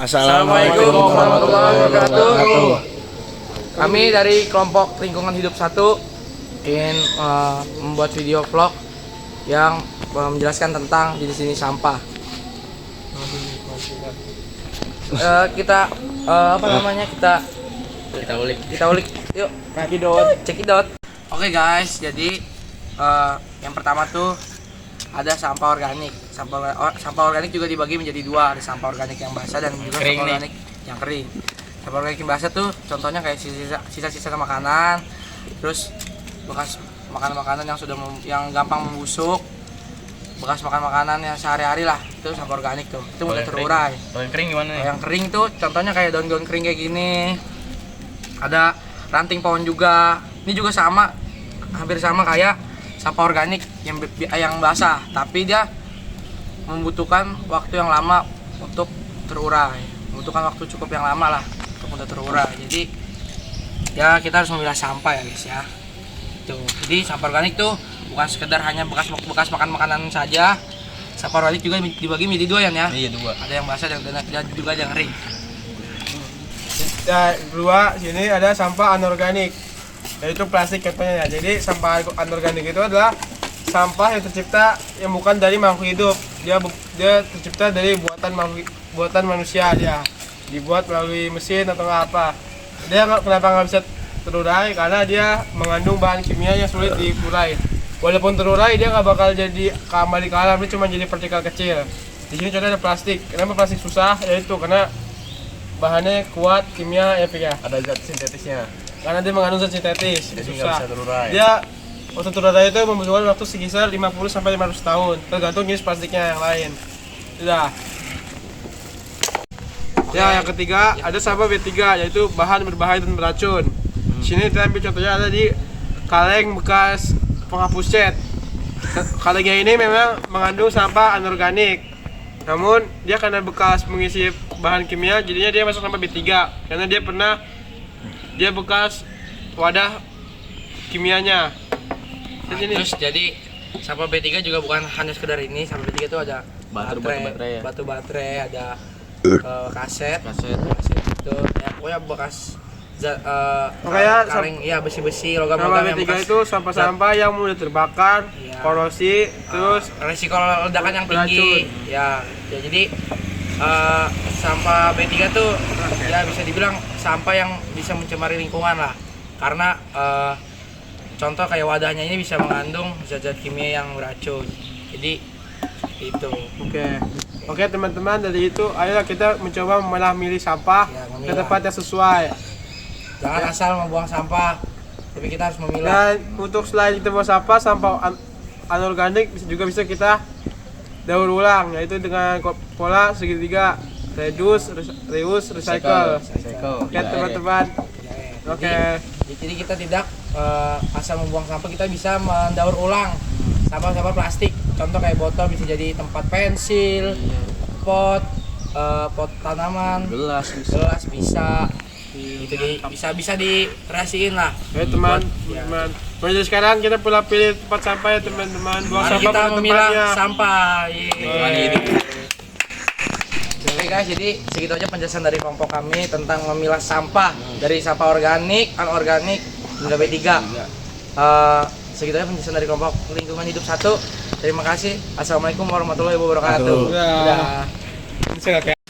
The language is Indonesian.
Assalamualaikum warahmatullahi wabarakatuh. Kami dari kelompok Lingkungan Hidup 1 ingin membuat video vlog yang menjelaskan tentang di sini sampah. Kita ulik. Yuk, cekidot. Oke guys, jadi yang pertama tuh ada sampah organik. Sampah organik juga dibagi menjadi dua, ada sampah organik yang basah dan juga sampah organik yang kering. Sampah organik yang basah tuh contohnya kayak sisa-sisa makanan, terus bekas makanan yang gampang membusuk, bekas makanan yang sehari-hari lah, itu sampah organik tuh. Itu mudah terurai. Kalau yang kering gimana nih? Yang kering tuh contohnya kayak daun-daun kering kayak gini. Ada ranting pohon juga. Ini juga sama, hampir sama kayak sampah organik yang basah, tapi dia membutuhkan waktu yang lama untuk terurai, membutuhkan waktu cukup yang lama lah untuk mudah terurai. Jadi ya kita harus memilah sampah ya guys ya. Tuh, jadi sampah organik tuh bukan sekedar hanya bekas makan makanan saja. Sampah organik juga dibagi menjadi dua ya. Iya, dua. Ada yang basah dan juga ada yang kering. Ya, dua sini ada sampah anorganik, yaitu plastik contohnya ya. Jadi sampah anorganik itu adalah sampah yang tercipta yang bukan dari makhluk hidup. Dia tercipta dari buatan manusia, dia dibuat melalui mesin atau apa. Dia kenapa nggak bisa terurai? Karena dia mengandung bahan kimia yang sulit diurai. Walaupun terurai, dia nggak bakal jadi kembali ke alam, dia cuma jadi partikel kecil. Di sini contohnya ada plastik. Kenapa plastik susah? Yaitu karena bahannya kuat kimia ya, Ada zat sintetisnya. Karena dia mengandung zat sintetis, Jadi nggak susah. bisa terurai. Dia waktu terurai itu membutuhkan waktu sekitar 50-500 tahun, tergantung jenis plastiknya yang lain. Sudah. Ya, yang ketiga ada sampah B3, yaitu bahan berbahaya dan beracun. Sini kita ambil contohnya ada di kaleng bekas penghapus cat. Kalengnya ini memang mengandung sampah anorganik. Namun dia karena bekas mengisi bahan kimia, jadinya dia masuk sampah B3 karena dia bekas wadah kimianya. Terus jadi sampah B3 juga bukan hanya sekedar ini. Sampah B3 itu ada batu baterai, ada kaset itu ya, pokoknya bekas kaleng, ya besi-besi, logam-logam yang B3 bekas. itu sampah-sampah yang mudah terbakar, Iya. korosi, terus resiko ledakan yang tinggi. Ya jadi sampah B3 tuh ya bisa dibilang sampah yang bisa mencemari lingkungan lah, karena contoh kayak wadahnya ini bisa mengandung zat-zat kimia yang beracun. Jadi itu. Oke teman-teman, dari itu ayolah kita mencoba memilah sampah Ya, memilah. ke tempat yang sesuai. Jangan asal membuang sampah, tapi kita harus memilah. Dan untuk selain kita buang sampah anorganik juga bisa kita daur ulang, yaitu dengan pola segitiga, reduce, reuse, recycle. Oke teman-teman. Oke. Jadi kita tidak asal membuang sampah, kita bisa mendaur ulang sampah-sampah plastik. Contoh kayak botol bisa jadi tempat pensil, pot tanaman, gelas bisa. Itu bisa dikreasiin lah. Oke teman-teman. Mulai dari sekarang kita pilih tempat sampah ya teman-teman. Buang Mari sampah kita pada memilah tempatnya. sampah. Oke guys, jadi segitu aja penjelasan dari kelompok kami tentang memilah sampah dari sampah organik, anorganik, hingga B3. Segitu aja penjelasan dari kelompok Lingkungan Hidup 1. Terima kasih. Assalamualaikum warahmatullahi wabarakatuh. Ya. Ini saya nggak kayak